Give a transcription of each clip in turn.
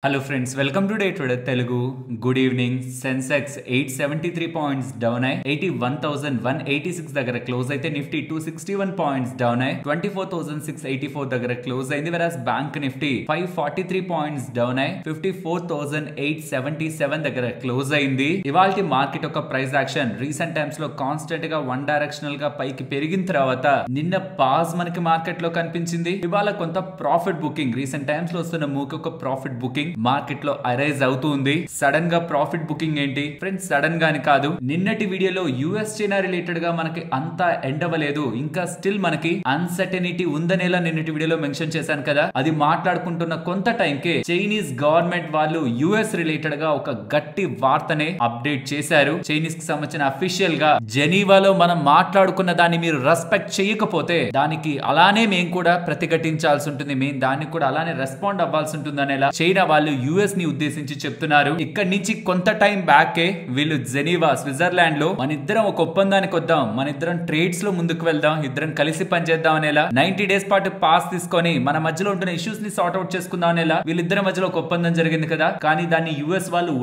Hello friends, welcome to Day Trader Telugu. Good evening. Sensex 873 points down 81,186 దగ్గర close అయితే Nifty 261 points down 24,684 దగ్గర close అయింది. whereas bank Nifty 543 points down 54,877 దగ్గర close అయింది. ఇవాల్టి market యొక్క ప్రైస్ యాక్షన్ రీసెంట్ టైమ్స్ లో constant గా వన్ డైరెక్షనల్ గా పైకి పెరిగిన తర్వాత నిన్న పాజ్ మనకి మార్కెట్ లో కనిపించింది. ఇవాళ కొంత ప్రాఫిట్ బుకింగ్ రీసెంట్ టైమ్స్ లో వస్తున్న మూకి ఒక ప్రాఫిట్ బుకింగ్ మార్కెట్ లో అరైజ్ అవుతుంది. సడన్ గా ప్రాఫిట్ బుకింగ్ ఏంటి ఫ్రెండ్స్? సడన్ గాని కాదు, నిన్నటి వీడియోలో యుఎస్ చైనా రిలేటెడ్ గా మనకి అంతా ఎండ్ అవ్వలేదు, ఇంకా స్టిల్ మనకి అన్సర్టెనిటీ ఉందనేలా నిన్నటి వీడియోలో మెన్షన్ చేశాను కదా. అది మాట్లాడుకుంటున్న కొంత టైం కే చైనీస్ గవర్నమెంట్ వాళ్ళు యుఎస్ రిలేటెడ్ గా ఒక గట్టి వార్తనే అప్డేట్ చేశారు. చైనీస్ కి సంబంధించిన అఫీషియల్ గా జెనీవాలో మనం మాట్లాడుకున్న దాన్ని మీరు రెస్పెక్ట్ చేయకపోతే దానికి అలానే మేము కూడా ప్రతిఘటించాల్సి ఉంటుంది, మేము దానికి కూడా అలానే రెస్పాండ్ అవ్వాల్సి ఉంటుంది అనేలా చైనా వాళ్ళు యుఎస్ ని ఉద్దేశించి చెప్తున్నారు. ఇక్కడ నుంచి కొంత టైం బ్యాక్ వీళ్ళు జెనీవా స్విట్జర్లాండ్ లో మన ఇద్దరం ఒక ఒప్పందానికి వద్దాం, మన ఇద్దరం ట్రేడ్స్ లో ముందుకు వెళ్దాం, ఇద్దరం కలిసి పనిచేద్దాం అనేలా 90 days పాటు పాస్ తీసుకొని మన మధ్యలో ఉంటున్న ఇష్యూస్ ని సార్ట్ అవుట్ చేసుకుందాం అనేలా వీళ్ళిద్దరి మధ్యలో ఒక ఒప్పందం జరిగింది కదా. కానీ దాన్ని యుఎస్ వాళ్ళు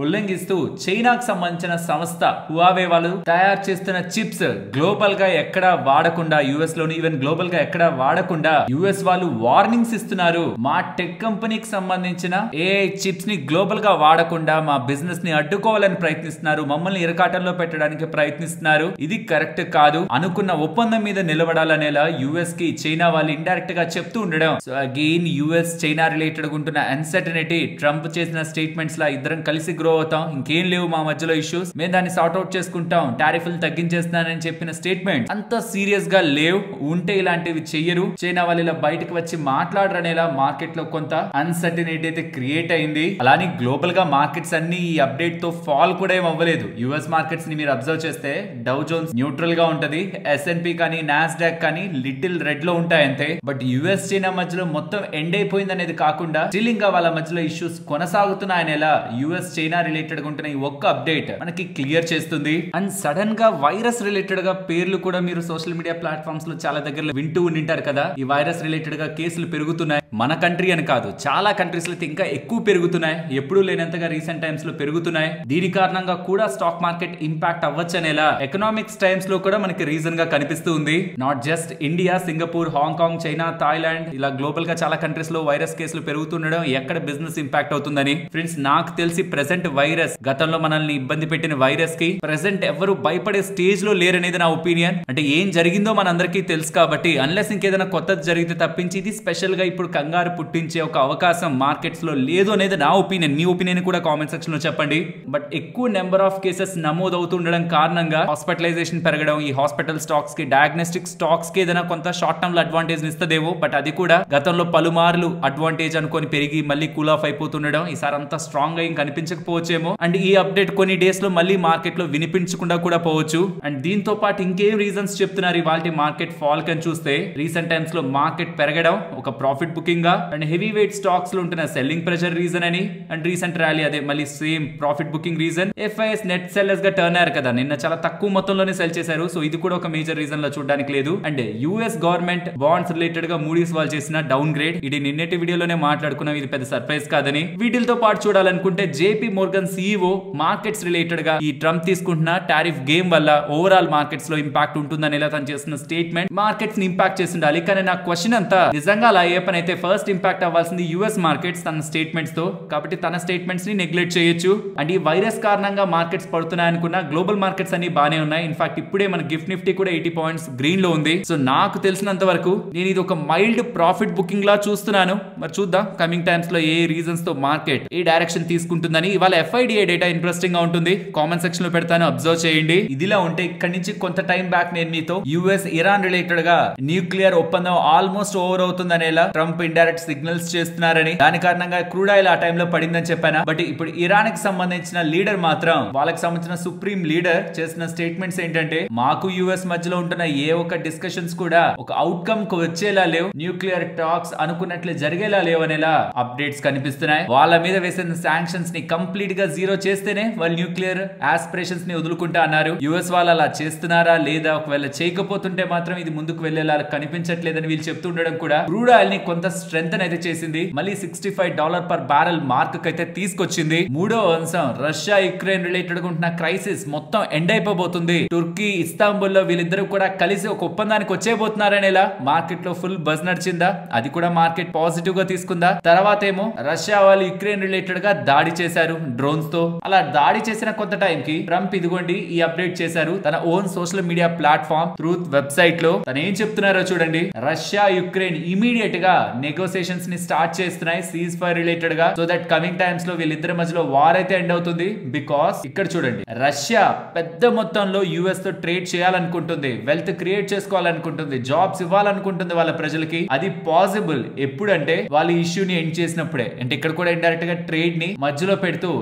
ఉల్లంఘిస్తూ చైనాకు సంబంధించిన సంస్థ హువావే వాళ్ళు తయారు చేస్తున్న చిప్స్ గ్లోబల్ గా ఎక్కడా వాడకుండా, యుఎస్ లోని ఈవెన్ గ్లోబల్ గా ఎక్కడా వాడకుండా యుఎస్ వాళ్ళు వార్నింగ్స్ ఇస్తున్నారు. మా టెక్ కంపెనీకి సంబంధించిన ఏఐ చిప్స్ ని గ్లోబల్ గా వాడకుండా మా బిజినెస్ ని అడ్డుకోవాలని ప్రయత్నిస్తున్నారు, మమ్మల్ని ఇరకాటంలో పెట్టడానికి ప్రయత్నిస్తున్నారు. ఇది కరెక్ట్ కాదు. అనుకున్న ఒప్పందం మీద నిలబడాలనేలా యుఎస్ కి చైనా వాళ్ళు ఇండైరెక్ట్ గా చెప్తూ ఉండడం. So again US China related ఉంటున్న అన్సర్టనిటీ, ట్రంప్ చేసిన స్టేట్మెంట్స్ లా ఇద్దరం కలిసి గ్రో అవుతాం, ఇంకేం లేవు మా మధ్యలో ఇష్యూస్, మేము దాన్ని సార్ట్ అవుట్ చేసుకుంటాం, టారిఫ్లు తగ్గించేస్తున్నానని చెప్పిన స్టేట్మెంట్ అంత సీరియస్ గా లేవు. ఉంటే ఇలాంటివి చెయ్యరు. చైనా వాళ్ళు ఇలా బయటకు వచ్చి మాట్లాడరనేలా మార్కెట్ లో కొంత అన్సర్టనిటీ అయితే క్రియేట్ అయింది. అలానే గ్లోబల్ గా మార్కెట్స్ అన్ని ఈ అప్డేట్ తో ఫాల్ కూడా ఏం అవ్వలేదు. యుఎస్ మార్కెట్స్ ని మీరు అబ్జర్వ్ చేస్తే డౌ జోన్స్ న్యూట్రల్ గా ఉంటది, ఎస్ఎన్పి కానీ నాస్డాక్ కానీ లిటిల్ రెడ్ లో ఉంటాయి అంతే. బట్ యుఎస్ చైనా మధ్యలో మొత్తం ఎండ్ అయిపోయింది అనేది కాకుండా స్టిల్ ఇంకా వాళ్ళ మధ్యలో ఇష్యూస్ కొనసాగుతున్నాయనేలా యుఎస్ చైనా రిలేటెడ్ గా ఉంటున్న ఈ ఒక్క అప్డేట్ మనకి క్లియర్ చేస్తుంది. అండ్ సడన్ గా వైరస్ రిలేటెడ్ గా పేర్లు కూడా మీరు సోషల్ మీడియా ప్లాట్ఫామ్స్ లో చాలా దగ్గర వింటూ ఉండింటారు కదా. ఈ వైరస్ రిలేటెడ్ గా కేసులు పెరుగుతున్నాయి. మన కంట్రీ అని కాదు, చాలా కంట్రీస్ లో ఇంకా ఎక్కువ పెరుగుతున్నాయి, ఎప్పుడూ లేనంతగా రీసెంట్ టైమ్స్ లో పెరుగుతున్నాయి. దీని కారణంగా కూడా స్టాక్ మార్కెట్ ఇంపాక్ట్ అవ్వచ్చనేలా ఎకనామిక్స్ టైమ్స్ లో కూడా మనకి రీజన్ గా కనిపిస్తూ ఉంది. Not just India, Singapore, Hong Kong, China, Thailand ఇలా గ్లోబల్ గా చాలా కంట్రీస్ లో వైరస్ కేసులు పెరుగుతుండడం ఎక్కడ బిజినెస్ ఇంపాక్ట్ అవుతుందని. ఫ్రెండ్స్, నాకు తెలిసి ప్రెసెంట్ వైరస్, గతంలో మనల్ని ఇబ్బంది పెట్టిన వైరస్ కి ప్రెసెంట్ ఎవరు భయపడే స్టేజ్ లో లేరనేది నా ఒపీనియన్. అంటే ఏం జరిగిందో మనందరికీ తెలుసు కాబట్టి అన్లెస్ ఇంకేదైనా కొత్తది జరిగితే తప్పించి ఇది స్పెషల్ గా ఇప్పుడు కంగారు పుట్టించే ఒక అవకాశం మార్కెట్స్ లో లేదు అనేది నా ఒపీనియన్. మీ ఒపీనియన్ కూడా కామెంట్ సెక్షన్ లో చెప్పండి. బట్ ఎక్కువ నెంబర్ ఆఫ్ కేసెస్ నమోదవుతుండడం కారణంగా హాస్పిటలైజేషన్ పెరగడం, ఈ హాస్పిటల్ స్టాక్స్ కి, డయాగ్నోస్టిక్ స్టాక్స్ కి ఏదైనా కొంత షార్ట్ టర్మ్ లో అడ్వాంటేజ్ ఇస్తదేమో. బట్ అది కూడా గతంలో పలుమార్లు అడ్వాంటేజ్ అనుకొని పెరిగి మళ్ళీ కూల్ ఆఫ్ అయిపోతుండడం ఈసారి అంత స్ట్రాంగ్ గా ఏం కనిపించకపోవచ్చేమో. అండ్ ఈ అప్డేట్ కొన్ని డేస్ లో మళ్ళీ మార్కెట్ లో వినిపించకుండా కూడా పోవచ్చు. అండ్ దీంతో పాటు ఇంకేం రీజన్స్ చెప్తున్నారు ఇవాళ మార్కెట్ ఫాల్ కని చూస్తే, రీసెంట్ టైమ్స్ లో మార్కెట్ పెరగడం ఒక ప్రాఫిట్ బుకింగ్ గా, అండ్ హెవీ వెయిట్ స్టాక్స్ లో ఉంటున్న సెల్లింగ్ ప్రెషర్ రీజన్ అని, అండ్ రీసెంట్ ర్యాలీ అదే మళ్ళీ same profit booking reason. FIs net sellers గా టర్న్ అయ్యారు కదా, నిన్న చాలా తక్కువ మొత్తంలోనే సెల్ చేశారు. సో ఇది కూడా ఒక మేజర్ రీజన్ లో చూడడానికి లేదు. And US government bonds related గా మూడీస్ వాళ్ళు చేసిన డౌన్ గ్రేడ్, ఇది నిన్నటి వీడియోలోనే మాట్లాడుకున్నాం, ఇది పెద్ద సర్ప్రైజ్ కాదని. వీటితో పాటు చూడాలనుకుంటే JP Morgan CEO markets related గా ఈ ట్రంప్ తీసుకుంటున్న టారిఫ్ గేమ్ వల్ల ఓవరాల్ మార్కెట్స్ లో ఇంపాక్ట్ ఉంటుందని ఇలా తను చేస్తున్న స్టేట్మెంట్ మార్కెట్స్ ని ఇంపాక్ట్ చేసి ఉండాలి. కానీ నా క్వశ్చన్ అంతా నిజంగా అలా ఏ పని అయితే ఫస్ట్ ఇంపాక్ట్ అవ్వాల్సింది యుఎస్ మార్కెట్స్ తన స్టేట్మెంట్స్ తో, కాబట్టి తన స్టేట్మెంట్స్ ని నెగ్లెక్ట్ చేయొచ్చు. అండ్ ఈ వైరస్ కారణంగా మార్కెట్స్ పడుతున్నాయి అనుకున్నా గ్లోబల్ మార్కెట్స్ అన్ని బానే ఉన్నాయి. ఇన్ఫాక్ట్ ఇప్పుడే మన గిఫ్ట్ నిఫ్టీ కూడా 80 పాయింట్స్ గ్రీన్ లో ఉంది. సో నాకు తెలిసినంత వరకు నేను ఇది ఒక మైల్డ్ ప్రాఫిట్ బుకింగ్ లా చూస్తున్నాను. మరి చూద్దాం కమింగ్ టైమ్స్ లో ఏ రీజన్స్ తో మార్కెట్ ఏ డైరెక్షన్ తీసుకుంటుందని. ఇవాళ ఎఫ్ఐడిఐ డేటా ఇంట్రెస్టింగ్ గా ఉంటుంది, కామెంట్ సెక్షన్ లో పెడతాను, అబ్జర్వ్ చేయండి. ఇదిలా ఉంటే ఇక్కడ నుంచి కొంత టైం బ్యాక్ నేను మీతో యుఎస్ ఇరాన్ రిలేటెడ్ గా న్యూక్లియర్ ఒప్పందం ఆల్మోస్ట్ ఓవర్ అవుతుందనేలా ట్రంప్ ఇండైరెక్ట్ సిగ్నల్స్ చేస్తున్నారని, దాని కారణంగా క్రూడ్ ఆయిల్ ఆ టైంలో పడిందని చెప్పాను. బట్ ఇప్పుడు ఇరాన్ కి సంబంధించిన లీడర్ మాత్రం, వాళ్ళకి సంబంధించిన సుప్రీం లీడర్ చేసిన స్టేట్మెంట్స్ ఏంటంటే, మాకు యుఎస్ మధ్యలో ఉంటున్న ఏ ఒక్క డిస్కషన్స్ కూడా ఒక అవుట్కమ్ కు వచ్చేలా లేవు, న్యూక్లియర్ టాక్స్ అనుకున్నట్లు జరిగేలా లేవు అనేలా అప్డేట్స్ కనిపిస్తున్నాయి. వాళ్ళ మీద వేసిన శాంక్షన్స్ ని కంప్లీట్ గా జీరో చేస్తేనే వాళ్ళు న్యూక్లియర్ ఆస్పిరేషన్స్ ని వదులుకుంటా అన్నారు. యుఎస్ వాళ్ళు అలా చేస్తున్నారా లేదా, ఒకవేళ చేయకపోతుంటే మాత్రం ఇది ముందుకు వెళ్లేలా కనిపించట్లేదని వీళ్ళు చెప్తుండడం కూడా క్రూడ్ ఆయిల్ ని కొంత స్ట్రెంగ్ అయితే చేసింది, మళ్ళీ $65 per barrel మార్క్ అయితే తీసుకొచ్చింది. మూడో అంశం రష్యా యుక్రెయిన్ రిలేటెడ్ గా ఉంటున్న క్రైసిస్ మొత్తం ఎండ్ అయిపోబోతుంది. టుర్కీ ఇస్తాంబుల్ లో వీళ్ళిద్దరూ కూడా కలిసి ఒక ఒప్పందానికి వచ్చేయబోతున్నారని ఇలా మార్కెట్ లో ఫుల్ బజ్ నడిచిందా, అది కూడా మార్కెట్ పాజిటివ్ గా తీసుకుందా. తర్వాత ఏమో రష్యా వాళ్ళు యుక్రెయిన్ రిలేటెడ్ గా దాడి చేశారు డ్రోన్స్ తో. అలా దాడి చేసిన కొంత టైం కి ట్రంప్ ఇదిగోండి ఈ అప్డేట్ చేశారు తన own social media platform truth website లో. తను ఏం చెప్తున్నారో చూడండి. రష్యా యుక్రెయిన్ ఇమీడియట్ గా నెగోసియేషన్స్ ని స్టార్ట్ చేస్తున్నాయి సీజ్ ఫైర్ రిలేటెడ్ గా, సో దట్ కమింగ్ టైమ్స్ లో వీళ్ళిద్దరి మధ్యలో వార్ అయితే ఎండ్ అవుతుంది. బికాస్ ఇక్కడ చూడండి, రష్యా పెద్ద మొత్తంలో యుఎస్ తో ట్రేడ్ చేయాలనుకుంటుంది, వెల్త్ క్రియేట్ చేసుకోవాలనుకుంటుంది, జాబ్స్ ఇవ్వాలనుకుంటుంది వాళ్ళ ప్రజలకి. అది పాసిబుల్ ఎప్పుడంటే వాళ్ళ ఇష్యూని ఎండ్ చేసినప్పుడే. అంటే ఇక్కడ కూడా ఇండైరెక్ట్ గా ట్రేడ్ ని మధ్యలో పెడుతూ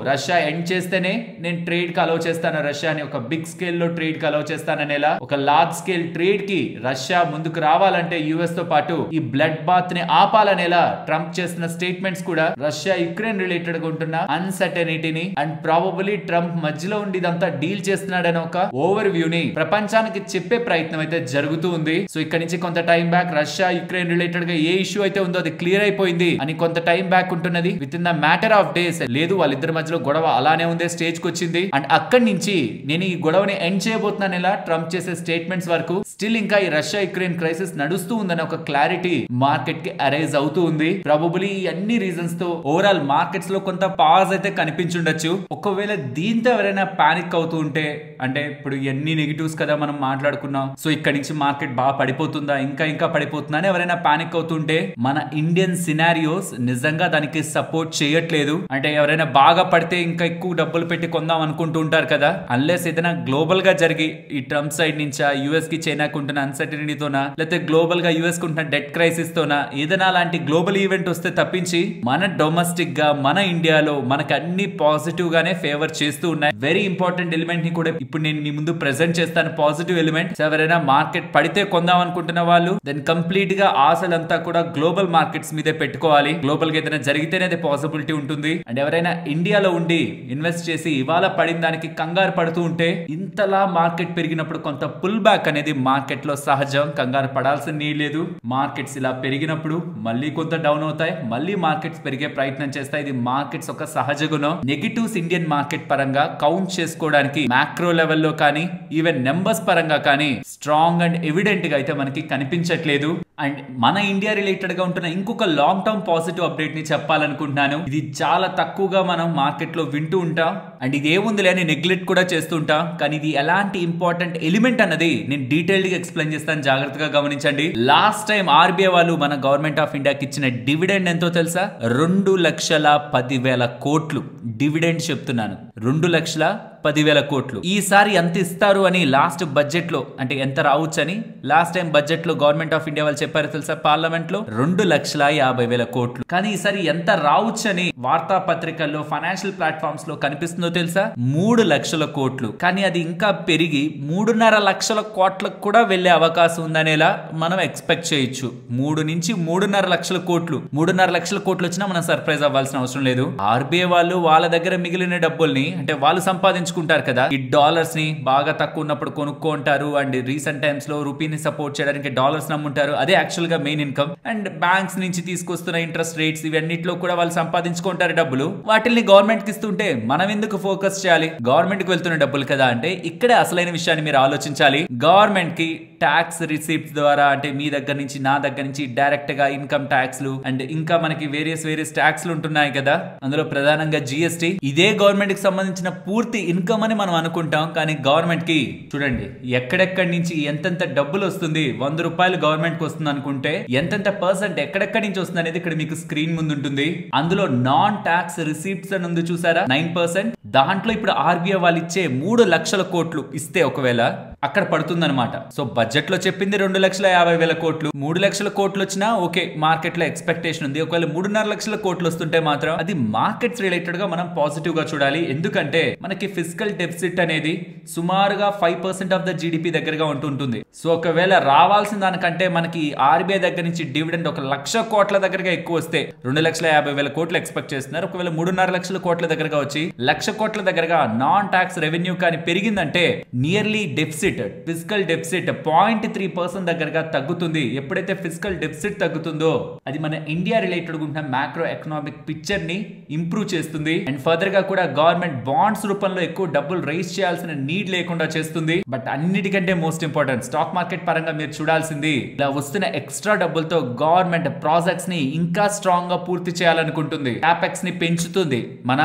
రష్యా ఎండ్ చేస్తేనే నేను ట్రేడ్ కి అలౌ చేస్తాను, రష్యాని ఒక బిగ్ స్కేల్ లో ట్రేడ్ కి అలౌ చేస్తాననేలా ఒక లార్జ్ స్కేల్ ట్రేడ్ కి రష్యా ముందుకు రావాలంటే యుఎస్ తో పాటు ఈ బ్లడ్ బాత్ ని ఆపాలనేలా ట్రంప్ చేస్తున్న స్టేట్మెంట్స్ కూడా రష్యా యుక్రెయిన్ రిలేటెడ్ గా ఉంటున్న అన్సర్టెనిటీని అండ్ ప్రాబబుల్లీ ట్రంప్ మధ్యలో ఉండి ఇదంతా డీల్ చేస్తున్నాడని ఒక ఓవర్ వ్యూ ని ప్రపంచానికి చెప్పే ప్రయత్నం అయితే జరుగుతూ ఉంది. సో ఇక్కడ నుంచి కొంత time back Russia Ukraine related గా ఏ ఇష్యూ అయితే ఉందో అది క్లియర్ అయిపోయింది అని కొంత టైం బ్యాక్ ఉంటున్నది. With in the matter of days లేదు వాళ్ళిద్దరి మధ్యలో గొడవ అలానే ఉందే స్టేజ్ కి వచ్చింది. అండ్ అక్కడి నుంచి నేను ఈ గొడవని ఎండ్ చేయబోతున్నాను ఇలా ట్రంప్ చేసే స్టేట్మెంట్స్ వరకు స్టిల్ ఇంకా ఈ రష్యా యుక్రెయిన్ క్రైసిస్ నడుస్తూ ఉందని ఒక క్లారిటీ మార్కెట్ కి అరైజ్ అవుతూ ఉంది. ప్రాబబుల్లీ ఈ అన్ని రీజన్స్ తో ఓవరాల్ మార్కెట్స్ లో కొంత పాజ్ అయితే కనిపించుండొచ్చు. ఒకవేళ దీంతో ఎవరైనా పానిక్ అవుతూ ఉంటే, అంటే ఇప్పుడు ఎన్ని నెగిటివ్స్ కదా మనం మాట్లాడుకున్నాం, సో ఇక్కడ నుంచి మార్కెట్ బాగా పడిపోతుందా ఇంకా పడిపోతుందా అని ఎవరైనా పానిక్ అవుతుంటే మన ఇండియన్ సినారియోస్ నిజంగా దానికి సపోర్ట్ చేయట్లేదు. అంటే ఎవరైనా బాగా పడితే ఇంకా ఎక్కువ డబ్బులు పెట్టి కొందాం అనుకుంటూ ఉంటారు కదా, అన్లెస్ ఏదైనా గ్లోబల్ గా జరిగి ఈ ట్రంప్ సైడ్ నుంచా యుఎస్ కి చైనాకు ఉంటున్న అన్సర్టనిటీతోనా లేకపోతే గ్లోబల్ గా యుఎస్ కు ఉంటున్న డెట్ క్రైసిస్ తోనా ఏదైనా అలాంటి గ్లోబల్ ఈవెంట్ వస్తే తప్పించి మన డొమెస్టిక్ గా మన ఇండియాలో మనకు అన్ని పాజిటివ్ గానే ఫేవర్ చేస్తూ ఉన్నాయి. వెరీ ఇంపార్టెంట్ ఎలిమెంట్ ని కూడా ఇప్పుడు నేను మీ ముందు ప్రెజెంట్ చేస్తాను. పాజిటివ్ ఎలిమెంట్ ఎవరైనా మార్కెట్ పడితే కొందాం అనుకుంటున్న వాళ్ళు దెన్ కంప్లీట్ గా ఆశలంతా కూడా గ్లోబల్ మార్కెట్స్ మీదే పెట్టుకోవాలి. గ్లోబల్ గా ఏదైనా జరిగితేనే అది పాసిబిలిటీ ఉంటుంది. అండ్ ఎవరైనా ఇండియాలో ఉండి ఇన్వెస్ట్ చేసి ఇవాళ పడిన దానికి కంగారు పడుతూ ఉంటే ఇంతలా మార్కెట్ పెరిగినప్పుడు కొంత పుల్ బ్యాక్ అనేది మార్కెట్ లో సహజం, కంగారు పడాల్సిన నీడ్ లేదు. మార్కెట్స్ ఇలా పెరిగినప్పుడు మళ్ళీ కొంత డౌన్ అవుతాయి, మళ్ళీ మార్కెట్స్ పెరిగే ప్రయత్నం చేస్తాయి. ఇది మార్కెట్స్ ఒక సహజ గుణం. నెగిటివ్స్ ఇండియన్ మార్కెట్ పరంగా కౌంట్ చేసుకోవడానికి మ్యాక్రో లెవెల్లో కానీ ఈవెన్ నెంబర్స్ పరంగా కానీ స్ట్రాంగ్ అండ్ ఎవిడెంట్ గా అయితే మనకి కనిపించట్లేదు. అండ్ మన ఇండియా రిలేటెడ్ గా ఉంటున్న ఇంకొక లాంగ్ టర్మ్ పాజిటివ్ అప్డేట్ ని చెప్పాలనుకుంటున్నాను. ఇది చాలా తక్కువగా మనం మార్కెట్ లో వింటూ ఉంటాం అండ్ ఇది ఏముందిలే అని నెగ్లెక్ట్ కూడా చేస్తుంటాం, కానీ ఇది ఎలాంటి ఇంపార్టెంట్ ఎలిమెంట్ అన్నది నేను డీటెయిల్డ్ గా ఎక్స్ప్లెయిన్ చేస్తాను, జాగ్రత్తగా గమనించండి. లాస్ట్ టైం ఆర్బీఐ వాళ్ళు మన గవర్నమెంట్ ఆఫ్ ఇండియాకి ఇచ్చిన డివిడెండ్ ఎంతో తెలుసా? 2,10,000 కోట్లు డివిడెండ్ చెప్తున్నాను. 2,10,000 కోట్లు. ఈసారి ఎంత ఇస్తారు అని లాస్ట్ బడ్జెట్ లో, అంటే ఎంత రావచ్చు అని లాస్ట్ టైం బడ్జెట్ లో గవర్నమెంట్ ఆఫ్ ఇండియా వాళ్ళు చెప్పారు తెలుసా పార్లమెంట్ లో? 2,50,000 కోట్లు. కానీ ఈసారి ఎంత రావచ్చు అని వార్తా పత్రికల్లో ఫైనాన్షియల్ ప్లాట్ఫామ్స్ లో కనిపిస్తుందో తెలుసా? 3,00,000 కోట్లు. కానీ అది ఇంకా పెరిగి 3,50,000 కోట్లకు కూడా వెళ్లే అవకాశం ఉందనేలా మనం ఎక్స్పెక్ట్ చేయొచ్చు. 3 నుంచి 3,50,000 కోట్లు. 3,50,000 కోట్లు వచ్చినా మనం సర్ప్రైజ్ అవ్వాల్సిన అవసరం లేదు. ఆర్బీఐ వాళ్ళు వాళ్ళ దగ్గర మిగిలిన డబ్బుల్ని, అంటే వాళ్ళు సంపాదించుకుంటారు కదా, ఈ డాలర్స్ ని బాగా తక్కువ ఉన్నప్పుడు కొనుక్కుంటారు అండ్ రీసెంట్ టైమ్స్ లో రూపీని సపోర్ట్ చేయడానికి డాలర్స్ నమ్ముంటారు. అదే యాక్చువల్ గా మెయిన్ ఇన్కమ్. అండ్ బ్యాంక్స్ నుంచి తీసుకొస్తున్న ఇంట్రెస్ట్ రేట్స్ ఇవన్నిట్లో కూడా వాళ్ళు సంపాదించుకుంటారు డబ్బులు. వాటిని గవర్నమెంట్ కి ఇస్తుంటే మనం ఎందుకు ఫోకస్ చేయాలి? గవర్నమెంట్ కి వెళ్తున్న డబ్బులు కదా. అంటే ఇక్కడే అసలైన విషయాన్ని మీరు ఆలోచించాలి. గవర్నమెంట్ కి ట్యాక్స్ రిసీప్ట్స్ ద్వారా, అంటే మీ దగ్గర నుంచి నా దగ్గర నుంచి డైరెక్ట్ గా ఇన్కమ్ ట్యాక్స్లు అండ్ ఇంకా మనకి వేరియస్ ట్యాక్స్లు ఉంటున్నాయి కదా, అందులో ప్రధానంగా జిఎస్టీ. ఇదే గవర్నమెంట్ కి సంబంధించిన పూర్తి ఇన్కమ్ అని మనం అనుకుంటాం, కానీ గవర్నమెంట్ కి చూడండి ఎక్కడెక్కడి నుంచి ఎంతెంత డబ్బులు వస్తుంది. 100 రూపాయలు గవర్నమెంట్ కి వస్తుంది అనుకుంటే ఎంతెంత పర్సెంట్ ఎక్కడెక్కడి నుంచి వస్తుంది అనేది ఇక్కడ మీకు స్క్రీన్ ముందు ఉంటుంది. అందులో నాన్ ట్యాక్స్ రిసీప్ట్స్ అని ఉంది చూసారా, 9%. దాంట్లో ఇప్పుడు ఆర్బీఐ వాళ్ళు ఇచ్చే 3,00,000 కోట్లు ఇస్తే ఒకవేళ అక్కడ పడుతుందన్నమాట. సో బడ్జెట్ లో చెప్పింది 2,50,000 కోట్లు. 3,00,000 కోట్లు వచ్చినా ఓకే, మార్కెట్ లో ఎక్స్పెక్టేషన్ ఉంది. ఒకవేళ 3,50,000 కోట్లు వస్తుంటే మాత్రం అది మార్కెట్స్ రిలేటెడ్ గా మనం పాజిటివ్ గా చూడాలి. ఎందుకంటే మనకి ఫిజికల్ డెఫిసిట్ అనేది సుమారుగా 5% ఆఫ్ ద జీడిపి దగ్గరగా ఉంటుంటుంది. సో ఒకవేళ రావాల్సిన దానికంటే మనకి ఆర్బీఐ దగ్గర నుంచి డివిడెండ్ 1,00,000 కోట్ల దగ్గరగా ఎక్కువ వస్తే 2,50,000 కోట్లు ఎక్స్పెక్ట్ చేస్తున్నారు. ఒకవేళ 3.5 లక్షల కోట్ల దగ్గరగా వచ్చి 1,00,000 కోట్ల దగ్గరగా నాన్ టాక్స్ రెవెన్యూ కానీ పెరిగిందంటే నియర్లీ డెఫిసిట్, ఫిజికల్ డెఫిసిట్ 0.3% దగ్గరగా తగ్గుతుంది. ఎప్పుడైతే ఫిజికల్ డెఫిసిట్ తగ్గుతుందో అది మన ఇండియా రిలేటెడ్ ఉన్న మ్యాక్రో ఎకనామిక్ పిక్చర్ ని ఇంప్రూవ్ చేస్తుంది. అండ్ ఫర్దర్ గా కూడా గవర్నమెంట్ బాండ్స్ రూపంలో ఎక్కువ డబ్బులు రైజ్ చేయాల్సిన నీడ్ లేకుండా చేస్తుంది. బట్ అన్నిటికంటే మోస్ట్ ఇంపార్టెంట్ స్టాక్ మార్కెట్ పరంగా మీరు చూడాల్సింది ఇలా వస్తున్న ఎక్స్ట్రా డబ్బులతో గవర్నమెంట్ ప్రాజెక్ట్స్ ని ఇంకా స్ట్రాంగ్ గా పూర్తి చేయాలనుకుంటుంది. క్యాపెక్స్ ని పెంచుతుంది. మన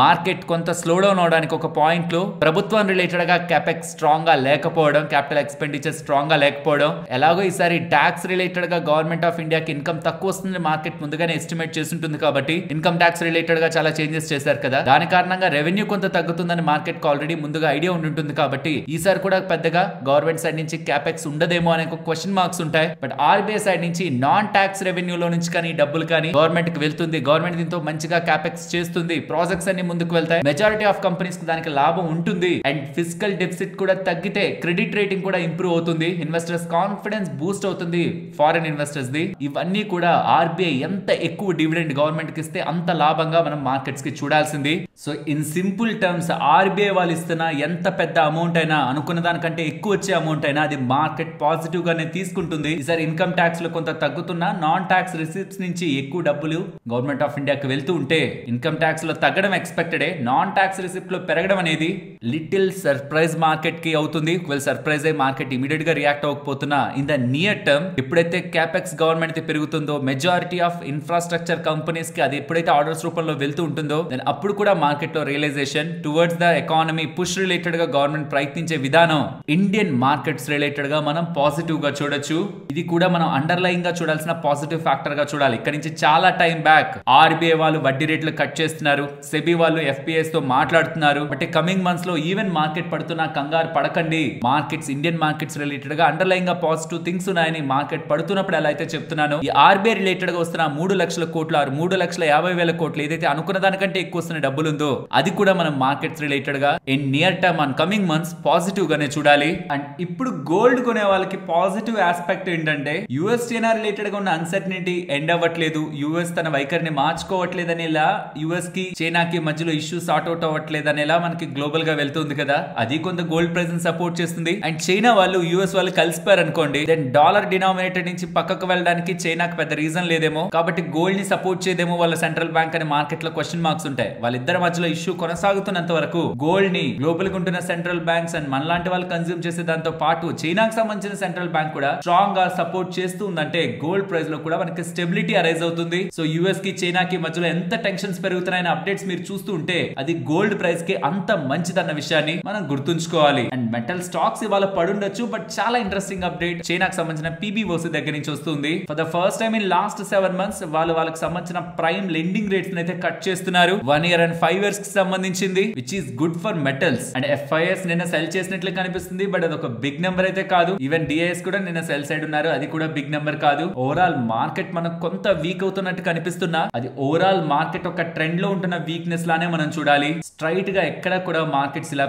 మార్కెట్ కొంత స్లో డౌన్ అవడానికి ఒక పాయింట్ లో ప్రభుత్వం రిలేటెడ్ గా క్యాపెక్స్ స్ట్రాంగ్ గా లేకపోవడం, క్యాపిటల్ ఎక్స్పెండిచర్ స్ట్రాంగ్ గా లేకపోవడం, ఎలాగో ఈసారి ట్యాక్స్ రిలేటెడ్ గా గవర్నమెంట్ ఆఫ్ ఇండియాకి ఇన్కమ్ తక్కువ వస్తుంది మార్కెట్ ముందుగానే ఎస్టిమేట్ చేస్తుంటుంది కాబట్టి ఇన్కమ్ ట్యాక్స్ రిలేటెడ్ గా చాలా చేంజెస్ చేశారు కదా, దాని కారణంగా రెవెన్యూ కొంత తగ్గుతుందని మార్కెట్ కి ఆల్రెడీ ముందుగా ఐడియా ఉంటుంది కాబట్టి ఈసారి కూడా పెద్దగా గవర్నమెంట్ సైడ్ నుంచి క్యాపెక్స్ ఉండదేమో అనే ఒక క్వశ్చన్ మార్క్స్ ఉంటాయి. బట్ ఆర్బీఐ సైడ్ నుంచి నాన్ ట్యాక్స్ రెవెన్యూలో నుంచి కానీ డబ్బులు కానీ గవర్నమెంట్ కి వెళ్తుంది. గవర్నమెంట్ దీంతో మంచిగా క్యాపెక్స్ చేస్తుంది. ప్రాజెక్ట్స్ అన్ని ముందుకు వెళ్తాయి. మెజారిటీ ఆఫ్ కంపెనీస్ కి దానికి లాభం ఉంటుంది. అండ్ ఫిజికల్ డెఫిసిట్ కూడా తగ్గితే క్రెడిట్ రేటింగ్ కూడా ఇంప్రూవ్ అవుతుంది. ఇన్వెస్టర్స్ కాన్ఫిడెన్స్ బూస్ట్ అవుతుంది ఫారెన్ ఇన్వెస్టర్స్ ది. ఇవన్నీ కూడా ఆర్బీఐ ఎంత ఎక్కువ డివిడెండ్ గవర్నమెంట్ కి ఇస్తే అంత లాభంగా మనం మార్కెట్స్ కి చూడాల్సింది. So in simple terms RBI వాళ్ళు ఇస్తున్న ఎంత పెద్ద అమౌంట్ అయినా, అనుకున్న దానికంటే ఎక్కువ వచ్చే అమౌంట్ అయినా అది మార్కెట్ పాజిటివ్ గానే తీసుకుంటుంది. ఈసారి ఇన్కమ్ ట్యాక్స్ లో కొంత తగ్గుతున్నా నాన్ ట్యాక్స్ రిసిప్ట్స్ నుంచి ఎక్కువ డబ్బులు గవర్నమెంట్ ఆఫ్ ఇండియాకి వెళ్తూ ఉంటే ఇన్కమ్ ట్యాక్స్ లో తగ్గడం ఎక్స్పెక్టెడ్. నాన్ ట్యాక్స్ రిసిప్ట్ లో పెరగడం అనేది లిటిల్ సర్ప్రైజ్ మార్కెట్ కి అవుతుంది. సర్ప్రైజ్ అయ్యి మార్కెట్ ఇమీడియట్ గా రియాక్ట్ అవ్వకపోతున్నా ఇన్ ద నియర్ టర్మ్ ఎప్పుడైతే క్యాపెక్స్ గవర్నమెంట్ పెరుగుతుందో మెజారిటీ ఆఫ్ ఇన్ఫ్రాస్ట్రక్చర్ కంపెనీస్ కి అది ఎప్పుడైతే ఆర్డర్స్ రూపంలో వెళ్తూ ఉంటుందో దెన్ అప్పుడు కూడా మార్కెట్ లో realization towards the economy push related గా గవర్నమెంట్ ప్రయత్నించే విధానం ఇండియన్ మార్కెట్స్ రిలేటెడ్ గా మనం పాజిటివ్ గా చూడొచ్చు. ఇది కూడా మనం అండర్లైన్ గా చూడాల్సిన పాజిటివ్ ఫ్యాక్టర్ గా చూడాలి. ఇక్కడ నుంచి చాలా టైం బ్యాక్ ఆర్బీఐ వాళ్ళు వడ్డీ రేట్లు కట్ చేస్తున్నారు, సెబీ వాళ్ళు ఎఫ్పిఎస్ తో మాట్లాడుతున్నారు. బట్ కమింగ్ మంత్స్ లో ఈవెన్ మార్కెట్ పడుతున్నా కంగారు పడకండి. మార్కెట్స్ ఇండియన్ మార్కెట్స్ రిలేటెడ్ గా అండర్లైన్ గా పాజిటివ్ థింగ్స్ ఉన్నాయని మార్కెట్ పడుతున్నప్పుడు ఎలా అయితే చెప్తున్నాను, ఈ ఆర్బీఐ రిలేటెడ్ గా వస్తున్న 3 లక్షల కోట్లు 3,50,000 కోట్లు ఏదైతే అనుకున్న దానికంటే ఎక్కువ వస్తున్న డబ్బులు ఉందో అది కూడా మనం మార్కెట్స్ రిలేటెడ్ గా in near term and coming months positive గానే చూడాలి. అండ్ ఇప్పుడు గోల్డ్ కొనే వాళ్ళకి పాజిటివ్ ఆస్పెక్ట్ ఏంటంటే యుఎస్ చైనా రిలేటెడ్ గా ఉన్న అన్సర్టనిటీ ఎండ్ అవ్వట్లేదు. యుఎస్ తన వైఖరిని మార్చుకోవట్లేదని, ఇలా యుఎస్ కి చైనాకి మధ్యలో ఇష్యూస్ సార్ట్ అవుట్ అవ్వట్లేదని ఇలా మనకి గ్లోబల్ గా వెళ్తుంది కదా, అది కొంత గోల్డ్ ప్రైస్ సపోర్ట్ చేస్తుంది. అండ్ చైనా వాళ్ళు యుఎస్ వాళ్ళు కలిసిపోయారు అనుకోండి, దెన్ డాలర్ డినామినేటెడ్ నుంచి పక్కకు వెళ్ళడానికి చైనాకి పెద్ద రీజన్ లేదేమో, కాబట్టి గోల్డ్ ని సపోర్ట్ చేయదేమో వాళ్ళ సెంట్రల్ బ్యాంక్ అని మార్కెట్ లో క్వశ్చన్ మార్క్స్ ఉంటాయి. వాళ్ళిద్దరి మధ్యలో ఇష్యూ కొనసాగుతున్నంత వరకు గోల్డ్ ని గ్లోబల్ గా ఉంటున్న సెంట్రల్ బ్యాంక్స్ అండ్ మనలాంటి వాళ్ళు కన్స్యూమ్ చేసే దాంతో పాటు చైనాకి సంబంధించిన సెంట్రల్ బ్యాంక్ కూడా స్ట్రాంగ్ గా సపోర్ట్ చేస్తూ ఉందంటే గోల్డ్ ప్రైస్ లో కూడా మనకి స్టెబిలిటీ అరైజ్ అవుతుంది. సో యుఎస్ కి చైనాకి మధ్యలో ఎంత టెన్షన్స్ పెరుగుతున్నాయని అప్డేట్స్ మీరు చూస్తూ ఉంటే అది గోల్డ్ ప్రైస్ కి అంత మంచిదన్న విషయాన్ని మనం గుర్తుంచుకోవాలి. అండ్ మెటల్ స్టాక్స్ ఇవాళ పడుండొచ్చు, బట్ చాలా ఇంట్రెస్టింగ్ అప్డేట్ చైనాకి సంబంధించిన పీబీఓసీ దగ్గర నుంచి వస్తుంది. For the first time in last 7 months వాళ్ళకి సంబంధించిన ప్రైమ్ లెండింగ్ రేట్స్ అయితే కట్ చేస్తున్నారు. 1 year and 5 years కి సంబంధించింది, which is good for metals. And FIs నిన్న సెల్ చేసినట్లు కనిపిస్తుంది, బట్ అది ఒక బిగ్ నెంబర్ అయితే కాదు. ఈవెన్ డిఐఎస్ కూడా నిన్న సెల్ సైడ్ ఉన్నారు, అది కూడా బిగ్ నెంబర్ కాదు. ఓవరాల్ మార్కెట్ మనకు కొంత వీక్ అవుతున్నట్టు కనిపిస్తున్నా అది ఓవరాల్ మార్కెట్ ఒక ట్రెండ్ లో ఉంటున్న వీక్నెస్ లానే మనం చూడాలి. స్ట్రైట్ గా ఎక్కడ కూడా మార్కెట్స్ ఇలా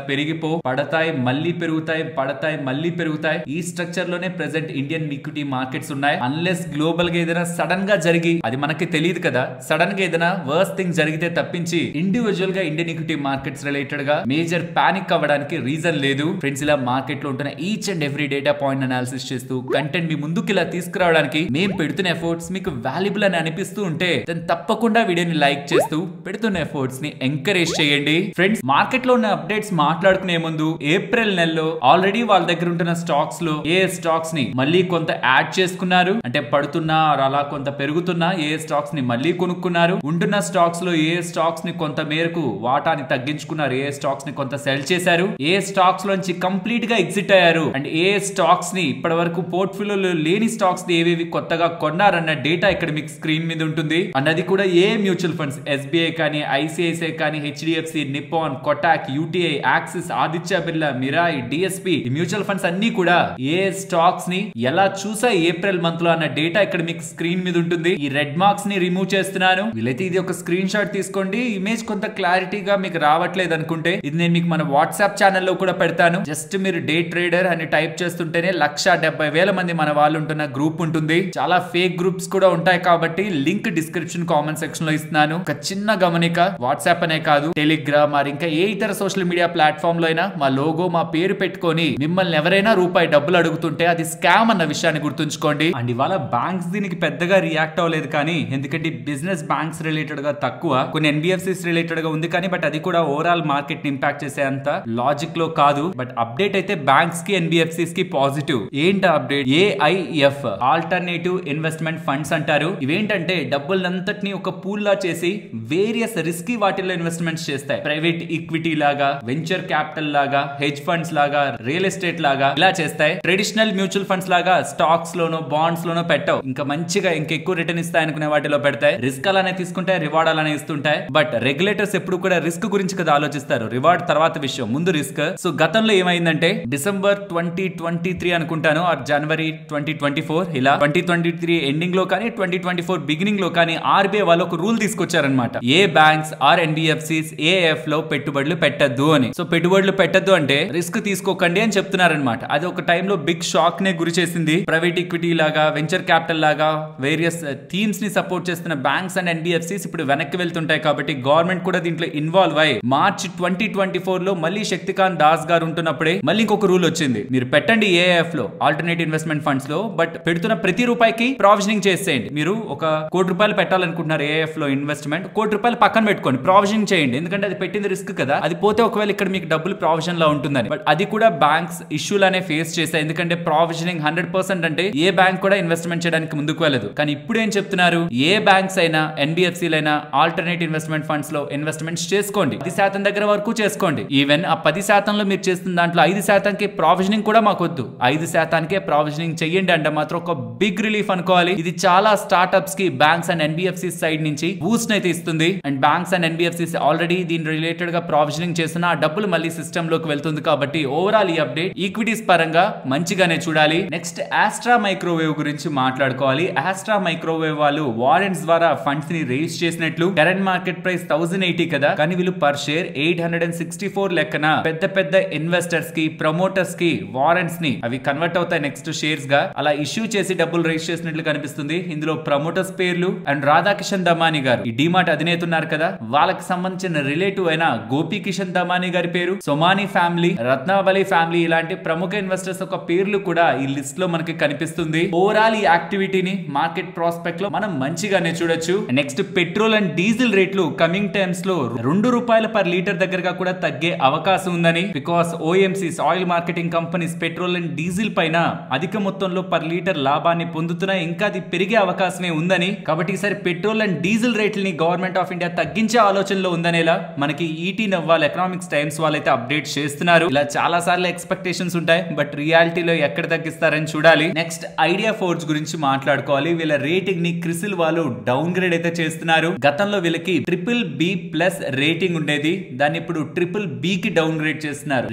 పడతాయి మళ్ళీ పెరుగుతాయి, పడతాయి మళ్ళీ పెరుగుతాయి. ఈ స్ట్రక్చర్ లోనే ప్రెసెంట్ ఇండియన్ ఈక్విటీ మార్కెట్స్ ఉన్నాయి. అన్లెస్ గ్లోబల్ గా ఏదైనా సడన్ గా జరిగి, అది మనకి తెలియదు కదా, సడన్ గా ఏదైనా వర్స్ థింగ్ జరిగితే తప్పించి ఇండివిజువల్ గా ఇండియన్ ఈక్విటీ మార్కెట్స్ రిలేటెడ్ గా మేజర్ పానిక్ అవ్వడానికి రీజన్ లేదు. ఫ్రెండ్స్, ఇలా మార్కెట్ లో ఉంటున్న each and every data point analysis చేస్తూ కంటెంట్ మీ ముందుకు ఇలా తీసుకురావడానికి మేము పెడుతున్న ఎఫర్ట్స్ మీకు వాల్యుబుల్ అని అనిపిస్తూ ఉంటే తప్పకుండా వీడియోని లైక్ చేస్తూ పెడుతున్న ఎఫర్ట్స్ ని ఎంకరేజ్ చేయండి. ఫ్రెండ్స్, మార్కెట్ లో ఉన్న అప్డేట్స్ మాట్లాడుకునే ముందు ఏప్రిల్ నెలలో ఆల్రెడీ వాళ్ళ దగ్గర ఉంటున్న స్టాక్స్ లో ఏ స్టాక్స్ ని మళ్ళీ కొంత యాడ్ చేసుకున్నారు, అంటే పడుతున్నా అలా కొంత పెరుగుతున్నా ఏ స్టాక్స్ ని మళ్ళీ కొనుక్కున్నారు, ఉంటున్న స్టాక్స్ లో ఏ స్టాక్స్ ని కొంత మేరకు వాటాని తగ్గించుకున్నారు, ఏ స్టాక్స్ ని కొంత సెల్ చేశారు, ఏ స్టాక్స్ లోంచి కంప్లీట్ గా ఎగ్జిట్ అయ్యారు, అండ్ ఏ స్టాక్స్ ని ఇప్పటి వరకు పోర్ట్ఫోలియోలో లేని స్టాక్స్ ని ఏవేవి కొత్తగా కొన్నారన్న డేటా ఇక్కడ మీకు స్క్రీన్ మీద ఉంటుంది. అన్నది కూడా ఏ మ్యూచువల్ ఫండ్స్, ఎస్బీఐ కానీ, ఐసిఐసిఐ కానీ, HDFC, Nippon, Kotak, UTI, axis, Aditya Birla, Mirai, DSP, mutual funds అన్ని కూడా ఏ స్టాక్స్ ని ఎలా చూసా ఏప్రిల్ మంత్ లో అన్న డేటా ఇక్కడ మీకు స్క్రీన్ మీద ఉంటుంది. ఈ రెడ్ మార్క్స్ ని రిమూవ్ చేస్తున్నాను. వీలైతే ఇది ఒక స్క్రీన్ షాట్ తీసుకోండి. ఇమేజ్ కొంత క్లారిటీగా మీకు రావట్లేదు అనుకుంటే ఇది నేను మీకు మన వాట్సాప్ వాట్సాప్ ఛానల్లో కూడా పెడతాను. జస్ట్ మీరు డే ట్రేడర్ అని టైప్ చేస్తుంటేనే 1,70,000 మంది మన వాళ్ళు ఉంటున్న గ్రూప్ ఉంటుంది. చాలా ఫేక్ గ్రూప్స్ కూడా ఉంటాయి కాబట్టి లింక్ డిస్క్రిప్షన్ కామెంట్ సెక్షన్ లో ఇస్తున్నాను. ఒక చిన్న గమనిక, వాట్సాప్ అనే కాదు, టెలిగ్రామ్ మరి ఇంకా ఏ ఇతర సోషల్ మీడియా ప్లాట్ఫామ్ లో అయినా మా లోగో మా పేరు పెట్టుకొని మిమ్మల్ని ఎవరైనా రూపాయి డబ్బులు అడుగుతుంటే అది స్కామ్ అన్న విషయాన్ని గుర్తుంచుకోండి. అండ్ ఇవాళ బ్యాంక్స్ దీనికి పెద్దగా రియాక్ట్ అవ్వలేదు, కానీ ఎందుకంటే బిజినెస్ బ్యాంక్స్ రిలేటెడ్ గా తక్కువ, కొన్ని ఎన్బిఎఫ్సిస్ రిలేటెడ్ గా ఉంది కానీ బట్ అది కూడా ఓవరాల్ మార్కెట్ ఇంపాక్ట్ చేసే అంత లాజిక్ లో కాదు. బట్ అప్డేట్ అయితే బ్యాంక్స్ కి ఎన్బిఎఫ్సిస్ కి పాజిటివ్. ఏంటి update? AIF alternative investment funds అంటారు. ఇవేంటంటే డబ్బులంతటిని ఒక పూల్ లా చేసి వేరియస్ రిస్కీ వాటిల్లో ఇన్వెస్ట్మెంట్స్ చేస్తాయి. ప్రైవేట్ ఈక్విటీ లాగా, వెంచర్ క్యాపిటల్ లాగా, హెడ్జ్ ఫండ్స్ లాగా, రియల్ ఎస్టేట్ లాగా ఇలా చేస్తాయి. ట్రెడిషనల్ మ్యూచువల్ ఫండ్స్ లాగా స్టాక్స్ లోనో బాండ్స్ లోనో పెట్టవు. ఇంకా మంచిగా ఇంకెక్కువ రిటర్న్ ఇస్తాయి అనుకునే వాటిలో పెడతాయి. రిస్క్ అలానే తీసుకుంటాయి, రివార్డ్ అలానే ఇస్తుంటాయి. బట్ రెగ్యులేటర్స్ ఎప్పుడు కూడా రిస్క్ గురించి కదా ఆలోచిస్తారు, రివార్డ్ తర్వాత విషయం, ముందు రిస్క్. సో గతంలో ఏమైందంటే డిసెంబర్ 2023 అనుకుంటాను ఆర్ జనవరి 2024 ఇలా 2023 ఎండింగ్ లో కానీ 2024 బిగినింగ్ లో కానీ ఆర్బీఐ వాళ్ళు ఒక రూల్ తీసుకొచ్చారనమాట. ఏ బ్యాంక్స్ ఆర్ ఎన్బిఎఫ్సిస్ ఏఎఫ్ లో పెట్టుబడులు పెట్టద్దు అని. సో పెట్టుబడులు పెట్టద్దు అంటే రిస్క్ తీసుకోకండి అని చెప్తున్నారనమాట. అది ఒక టైంలో బిగ్ షాక్ నే గురి చేసింది. ప్రైవేట్ ఈక్విటీ లాగా, వెంచర్ క్యాపిటల్ లాగా వేరియస్ థీమ్స్ ని సపోర్ట్ చేస్తున్న బ్యాంక్స్ అండ్ ఎన్బిఎఫ్సిస్ ఇప్పుడు వెనక్కి వెళ్తుంటాయి. కాబట్టి గవర్నమెంట్ కూడా దీంట్లో ఇన్వాల్వ్ అయ్యి మార్చి 2024 లో మళ్ళీ శక్తికాంత్ దాస్ గారు ఉంటున్నప్పుడే మళ్ళీ ఇంకొక రూల్ వచ్చింది. మీరు పెట్టండి ఏఎఫ్ లో, ఆల్టర్నేటివ్ ఇన్వెస్ట్మెంట్ ఫండ్స్ లో, బట్ పెడుతున్న ప్రతి రూపాయికి ప్రావిజనింగ్ చేసేయండి. మీరు ఒక ₹1,00,00,000 పెట్టాలనుకుంటున్నారు ఏఎఫ్ లో ఇన్వెస్ట్మెంట్, ₹1,00,00,000 పక్కన పెట్టుకోండి, ప్రావిజనింగ్ చేయండి. ఎందుకంటే అది పెట్టింది రిస్క్ కదా, అది పోతే ఒకవేళ ఇక్కడ మీకు డబ్బులు ప్రావిజన్ లో ఉంటుందని. బట్ అది కూడా బ్యాంక్స్ ఇష్యూలనే ఫేస్ చేశాయి. ఎందుకంటే ప్రావిజనింగ్ 100% అంటే ఏ బ్యాంక్ కూడా ఇన్వెస్ట్మెంట్ చేయడానికి ముందుకు వెళ్ళదు. కానీ ఇప్పుడు ఏం చెప్తున్నారు, ఏ బ్యాంక్స్ అయినా ఎన్బిఎఫ్సిలైనా ఆల్టర్నేటివ్ ఇన్వెస్ట్మెంట్ ఫండ్స్ లో ఇన్వెస్ట్మెంట్స్ చేసుకోండి, 10% దగ్గర వరకు చేసుకోండి. ఈవెన్ ఆ 10% లో మీరు చేస్తున్న దాంట్లో 5%కి ప్రావిజనింగ్ కూడా మాకొద్దు, 5%కే ప్రావిజనింగ్ చెయ్యండి అంటే మాత్రం ఒక బిగ్ రిలీఫ్ అనుకోవాలి. ఇది చాలా స్టార్ట్అప్స్ కి బ్యాంక్స్ అండ్ ఎన్బిఎఫ్సి సైడ్ నుంచి బూస్ట్ అయితే ఇస్తుంది. And banks and NBFCs already దీని రిలేటెడ్ గా ప్రావిజనింగ్ చేస్తున్న ఆ డబ్బులు మళ్ళీ సిస్టమ్ లోకి వెళ్తుంది. కాబట్టి ఓవరాల్ ఈ అప్డేట్ ఈక్విటీస్ పరంగా మంచిగానే చూడాలి. నెక్స్ట్ ఆస్ట్రా మైక్రోవేవ్ గురించి మాట్లాడుకోవాలి. ఆస్ట్రా మైక్రోవేవ్ వాళ్ళు వారెంట్స్ ద్వారా ఫండ్స్ ని రేజ్ చేసినట్లు, కరెంట్ మార్కెట్ ప్రైస్ 1080 కదా, కానీ వీళ్ళు పర్ షేర్ 864 లెక్కన పెద్ద పెద్ద ఇన్వెస్టర్స్ కి, ప్రమోటర్స్ కి వారెంట్స్ ని అవి కన్వర్ట్ అవుతాయి నెక్స్ట్ షేర్స్ గా, అలా ఇష్యూ చేసి డబ్బులు రేజ్ చేసినట్లు కనిపిస్తుంది. ఇందులో ప్రమోటర్స్ పేర్లు అండ్ రాధాకిషన్ దమాని గారు, ఈ డిమార్ట్ అధినేత ఉన్నారు కదా, వాళ్ళకి సంబంధించిన రిలేటివ్ అయిన గోపి కిషన్ దమాని గారి పేరు, సోమాని ఫ్యామిలీ, రత్నావళి ఫ్యామిలీ ఇలాంటి ప్రముఖ ఇన్వెస్టర్స్ యొక్క పేర్లు కూడా ఈ లిస్ట్ లో మనకి కనిపిస్తుంది. ఓవరాల్ ఈ యాక్టివిటీని మార్కెట్ ప్రాస్పెక్ట్ లో మనం మంచిగానే చూడొచ్చు. నెక్స్ట్ పెట్రోల్ అండ్ డీజిల్ రేట్లు కమింగ్ టైమ్స్ లో ₹2 పర్ లీటర్ దగ్గరగా కూడా తగ్గే అవకాశం ఉందని, because OMCs oil marketing companies petrol and diesel పైన అధిక మొత్తంలో పర్ లీటర్ లాభాన్ని పొందుతున్నాయి, ఇంకా అది పెరిగే అవకాశమే ఉందని. కాబట్టి ఈసారి పెట్రోల్ అండ్ డీజిల్ రేట్లని గవర్నమెంట్ ఆఫ్ ఇండియా తగ్గించే ఆలోచనలో ఉందనేలా మనకి ఈటీ నవ్వాల్ ఎకనామిక్స్ టైమ్స్ వాళ్ళైతే అప్డేట్ చేస్తున్నారు. ఇలా చాలా సార్లు ఎక్స్పెక్టేషన్స్ ఉంటాయి, బట్ రియాలిటీలో ఎక్కడ తగ్గిస్తారని చూడాలి. నెక్స్ట్ ఐడియా ఫోర్జ్ గురించి మాట్లాడుకోవాలి. వీళ్ళ రేటింగ్ ని క్రిసిల్ వాళ్ళు డౌన్ గ్రేడ్ అయితే చేస్తున్నారు. గతంలో వీళ్ళకి BBB+ రేటింగ్ ఉండేది, దాన్ని ఇప్పుడు BBB కి డౌన్ గ్రేడ్ చేస్తున్నారు.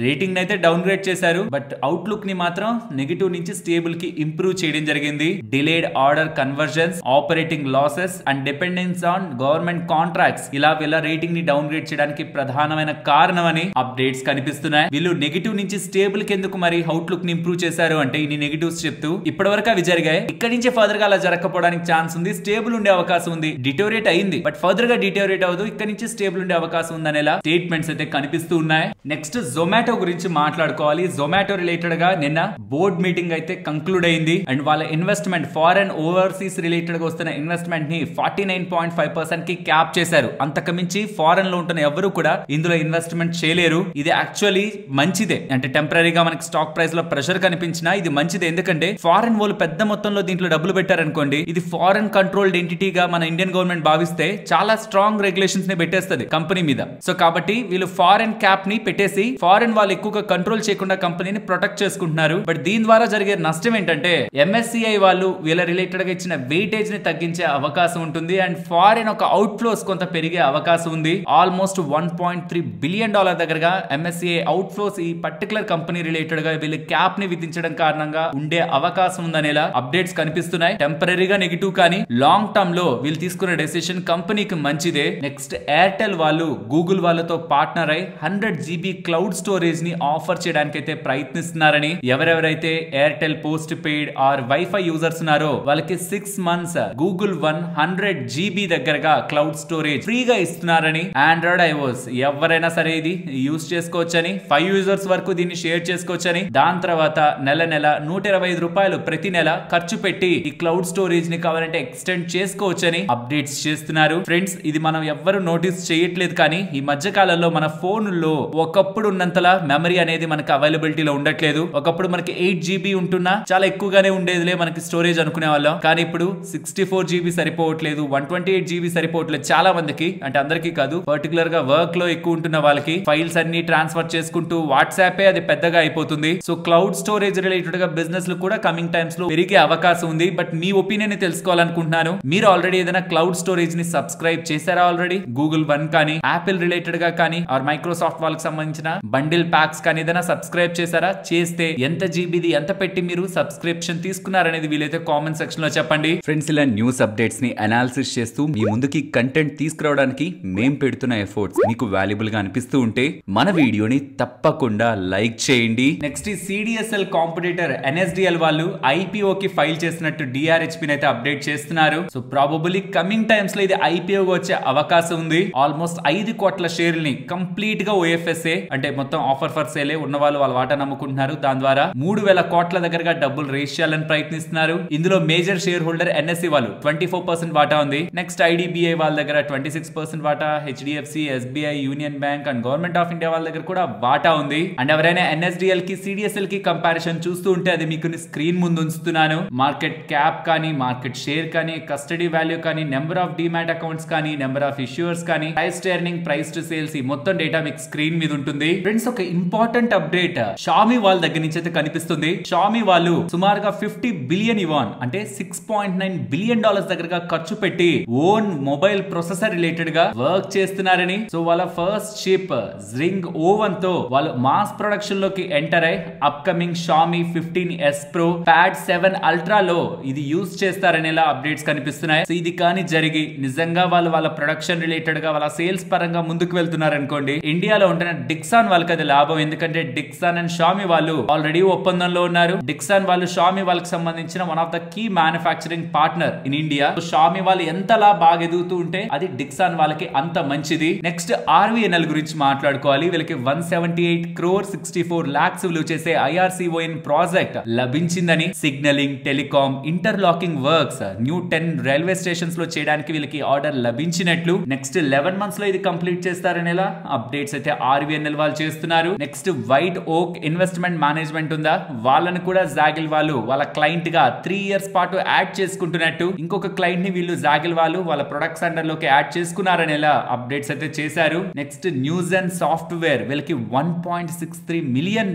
రేటింగ్ అయితే డౌన్ గ్రేడ్ చేశారు, బట్ అవుట్లుక్ ని మాత్రం నెగటివ్ నుంచి స్టేబుల్ కి ఇంప్రూవ్ చేయడం జరిగింది. Delayed order conversions, operating losses and dependence on government contracts ఇలా వీళ్ళ రేటింగ్ ని డౌన్ గ్రేడ్ చేయడానికి ప్రధానమైన కారణం అని అప్డేట్స్ కనిపిస్తున్నాయి. వీళ్ళు నెగటివ్ నుంచి స్టేబుల్ కి ఎందుకు మరి అవుట్లుక్ ని ఇంప్రూవ్ చేశారు అంటే ఇన్ని నెగటివ్స్ చెప్తూ ఇప్పటివరకు అవి జరిగాయి, ఇక్కడి నుంచి ఫర్దర్ గా అలా జరగకపోవడానికి ఛాన్స్ ఉంది, స్టేబుల్ ఉండే అవకాశం ఉంది. డిటోరేట్ అయింది బట్ ఫర్దర్ గా డిటోరేట్ అవ్వదు, ఇక్కడ నుంచి స్టేబుల్ ఉండే అవకాశం ఉందనేలా స్టేట్మెంట్స్ అయితే కనిపిస్తూ ఉన్నాయి. నెక్స్ట్ జొమాటో గురించి మాట్లాడుకోవాలి. జొమాటో రిలేటెడ్ గా నిన్న బోర్డ్ మీటింగ్ అయితే కంక్లూడ్ అయింది అండ్ వాళ్ళ ఇన్వెస్ట్మెంట్ ఫారెన్ ఓవర్సీస్ రిలేటెడ్ గా వస్తున్న ఇన్వెస్ట్మెంట్ ని 49.5% కి క్యాప్ చేశారు. అంతకుమించి ఫారెన్ లో ఉంటున్న ఎవరు కూడా ఇందులో ఇన్వెస్ట్మెంట్ చేయలేరు. ఇది యాక్చువల్లీ మంచిదే, అంటే టెంపరీగా మనకి స్టాక్ ప్రైస్ లో ప్రెషర్ కనిపించినా ఇది మంచిదే. ఎందుకంటే ఫారెన్ వాళ్ళు పెద్ద మొత్తంలో దీంట్లో డబ్బులు పెట్టారనుకోండి, ఇది ఫారెన్ కంట్రోల్డ్ ఎంటిటీగా మన ఇండియన్ గవర్నమెంట్ భావిస్తే చాలా స్ట్రాంగ్ రెగ్యులేషన్స్ ని పెట్టేస్తుంది కంపెనీ మీద. సో కాబట్టి వీళ్ళు ఫారెన్ క్యాప్ ని పెట్టేసి ఫారెన్ వాళ్ళు ఎక్కువగా కంట్రోల్ చేయకుండా కంపెనీని ప్రొటెక్ట్ చేసుకుంటున్నారు. బట్ దీని ద్వారా జరిగే నష్టం ఏంటంటే ఎంఎస్సిఐ వాళ్ళు వీళ్ళ రిలేటెడ్ గా ఇచ్చిన వెయిటేజ్ ని తగ్గించే అవకాశం ఉంటుంది అండ్ ఫారెన్ ఒక అవుట్ ఫ్లోస్ కొంత పెరిగే అవకాశం ఉంది. ఆల్మోస్ట్ $1.3 బిలియన్ దగ్గరగా ఎంఎస్సిఐ అవుట్ ఫ్లోస్ ఈ పర్టికులర్ కంపెనీ రిలేటెడ్ గా వీళ్ళు క్యాప్ ని విధించడం కారణంగా ఉండే అవకాశం ఉందనేలా అప్డేట్స్ కనిపిస్తున్నాయి. టెంపరీగా నెగిటివ్ కానీ లాంగ్ టర్మ్ లో వీళ్ళు తీసుకున్న డెసిషన్ కంపెనీకి మంచిదే. నెక్స్ట్ ఎయిర్టెల్ వాళ్ళు గూగుల్ వాళ్ళతో పార్ట్నర్ అయి 100 GB క్లౌడ్ స్టోరేజ్ ని ఆఫర్ చేయడానికి అయితే ప్రయత్నిస్తున్నారని, ఎవరెవరైతే Airtel post paid or Wi-Fi users ఉన్నారో వాళ్ళకి 6 months గూగుల్ 100 GB దగ్గరగా క్లౌడ్ స్టోరేజ్ ఫ్రీగా ఇస్తున్నారని, ఆండ్రాయిడ్ ఐఓఎస్ ఎవరైనా సరే ఇది యూజ్ చేసుకోవచ్చని, 5 యూజర్స్ వరకు దీన్ని షేర్ చేసుకోవచ్చని, దాని తర్వాత నెల 125 రూపాయలు ప్రతి నెల ఖర్చు పెట్టి ఈ క్లౌడ్ స్టోరేజ్ ని కావాలంటే ఎక్స్టెండ్ చేసుకోవచ్చని అప్డేట్స్ చేస్తున్నారు. ఫ్రెండ్స్, ఇది మనం ఎవ్వరు నోటీస్ చేయట్లేదు, కానీ ఈ మధ్య కాలంలో మన ఫోన్లో ఒకప్పుడు ఉన్నంతలా మెమరీ అనేది మనకి అవైలబిలిటీలో ఉండట్లేదు. ఒకప్పుడు మనకి 8 GB ఉంటున్నా చాలా ఎక్కువగానే ఉండేదిలే మనకి స్టోరేజ్ అనుకునే వాళ్ళం, కానీ ఇప్పుడు 64 GB సరిపోవట్లేదు, 128 GB సరిపోవట్లేదు చాలా మందికి. అంటే అందరికీ కాదు, పర్టికులర్ గా వర్క్ లో ఎక్కువ ఉంటున్న వాళ్ళకి ఫైల్స్ అన్ని ట్రాన్స్ఫర్ చేసుకుంటూ వాట్సాప్ అది పెద్దగా అయిపోతుంది. సో క్లౌడ్ స్టోరేజ్ రిలేటెడ్ గా బిజినెస్ లు కూడా కమింగ్ టైమ్స్ లో పెరిగే అవకాశం ఉంది. బట్ మీ ఒపీనియన్ తెలుసుకోవాలనుకుంటున్నాను. మీరు ఆల్రెడీ ఏదైనా క్లౌడ్ స్టోరేజ్ ని సబ్స్క్రైబ్ చేశారా? ఆల్రెడీ గూగుల్ వన్ కానీ, యాపిల్ రిలేటెడ్ గా కానీ, ఆర్ మైక్రోసాఫ్ట్ వాళ్ళకి సంబంధించిన బండిల్ ప్యాక్స్ కానీ ఏదైనా సబ్స్క్రైబ్ చేశారా? చేస్తే ఎంత జీబీది ఎంత పెట్టి మీరు సబ్స్క్రిప్షన్ తీసుకున్నారనేది వీలైతే కామెంట్ సెక్షన్ లో చెప్పండి. ఫ్రెండ్స్, ఇలా న్యూస్ అప్డేట్స్ ని అనాలిసిస్ చేస్తూ మీ ముందుకి కంటెంట్ తీసుకురావడానికి మేం పెడుతున్న ఎఫర్ట్స్ మీకు వాల్యుబుల్ గా అనిపిస్తూ ఉంటే మన వీడియోని తప్పకుండా లైక్ చేయండి. నెక్స్ట్ ఈ సిడిఎస్ఎల్ కాంపిటీటర్ ఎన్ఎస్డిఎల్ వాళ్ళు ఐపీఓ కి ఫైల్ చేసినట్టు డిఆర్హెచ్పి అయితే అప్డేట్ చేస్తున్నారు. సో ప్రాబబుల్లీ కమింగ్ టైమ్స్ లో ఇది ఐపీఓ వచ్చే అవకాశం ఉంది. ఆల్మోస్ట్ 5 కోట్ల షేర్లని కంప్లీట్ గా ఓఎఫ్ఎస్ఏ అంటే మొత్తం ఆఫర్ ఫర్ సేలే ఉన్న వాళ్ళు వాళ్ళ వాటా నమ్ముకుంటున్నారు. దాని ద్వారా 3000 కోట్ల దగ్గరగా డబ్బులు రేస్ చేయాలని ప్రయత్నిస్తున్నారు. ఇందులో మేజర్ షేర్ హోల్డర్ ఎన్ఎస్సి వాళ్ళు 24% వాటా ఉంది. నెక్స్ట్ ఐడిబిఐ వాళ్ళ దగ్గర 26% వాటా, HDFC, SBI, union bank and government of India వాళ్ళ దగ్గర కూడా వాటా ఉంది. అండ్ ఎవరైనా ఎన్ఎస్డిఎల్ కి సిడిఎస్ఎల్ కి కంపారిజన్ చూస్తూ ఉంటే అది మీకు స్క్రీన్ ముందు ఉంచుతున్నాను. మార్కెట్ క్యాప్ కానీ, మార్కెట్ షేర్ కానీ, కస్టడీ వాల్యూ కానీ, నెంబర్ ఆఫ్ డిమాట్ అకౌంట్స్ కానీ, నెంబర్ ఆఫ్ ఇష్యూర్స్ కానీ, price to earning, price to sales, ఈ మొత్తం డేటా మీకు స్క్రీన్ మీద ఉంటుంది. ఫ్రెండ్స్, ఒక ఇంపార్టెంట్ అప్డేట్ షామీ వాళ్ళ దగ్గర నుంచి అయితే కనిపిస్తుంది. షామీ వాళ్ళు సుమారుగా 50 బిలియన్ ఇవాన్ అంటే $6.9 బిలియన్ దగ్గరగా ఖర్చు పెట్టి ఓన్ మొబైల్ ప్రొసెసర్ రిలేటెడ్ గా వర్క్ చేస్తున్నారని. సో వాళ్ళ ఫస్ట్ షిప్ జింగ్ O1 తో వాళ్ళు మాస్ ప్రొడక్షన్ లోకి ఎంటర్ అయి upcoming Xiaomi 15S Pro Pad 7 Ultra లో ఇది యూజ్ చేస్తారనేలా అప్డేట్స్ కనిపిస్తున్నాయి. సో ఇది కానీ జరిగి నిజంగా వాళ్ళ ప్రొడక్షన్ రిలేటెడ్ గా వాళ్ళ సేల్స్ పరంగా ముందుకు వెళ్తున్నారు అనుకోండి, ఇండియాలో ఉంటున్న డిక్సాన్ వాళ్ళకి అది లాభం. ఎందుకంటే డిక్సాన్ అండ్ షామీ వాళ్ళు ఆల్రెడీ ఒప్పందంలో ఉన్నారు. డిక్సాన్ వాళ్ళు షామీ వాళ్ళకి సంబంధించిన one of the key manufacturing partner in India. Xiaomi వాళ్ళు ఎంతలా బాగా ఎదుగుతూ ఉంటే అది డిక్సాన్ వాళ్ళకి అంత మంచిది. నెక్స్ట్ ఆర్వీఎన్ఎల్ గురించి మాట్లాడుకోవాలి. వీళ్ళకి 178 crore 64 lakhs విలువ చేసే IRCON ప్రాజెక్ట్ లభించిందని, signalling, telecom, interlocking works new 10 railway stations లో చేయడానికి వీళ్ళకి ఆర్డర్ లభించినట్లు. నెక్స్ట్ 11 months లో ఇది కంప్లీట్ చేస్తారనేలా అప్డేట్స్ అయితే ఆర్వీఎన్ఎల్ వాళ్ళు చేస్తున్నారు. నెక్స్ట్ వైట్ ఓక్ ఇన్వెస్ట్మెంట్ మేనేజ్మెంట్ ఉందా, వాళ్ళని కూడా జాగిల్ వాళ్ళు వాళ్ళ క్లయింట్ గా 3 years పాటు యాడ్ చేసుకుంటున్నట్టు, ఇంకొక క్లయింట్ ని వీళ్ళు జాగిల్ వాళ్ళు వాళ్ళ ప్రొడక్ట్స్ అండర్ లోకి యాడ్ చేసుకున్నారనేలా అప్డేట్స్ అయితే చేశారు. నెక్స్ట్ న్యూస్ అండ్ సాఫ్ట్వేర్ వీళ్ళకి $1.63 million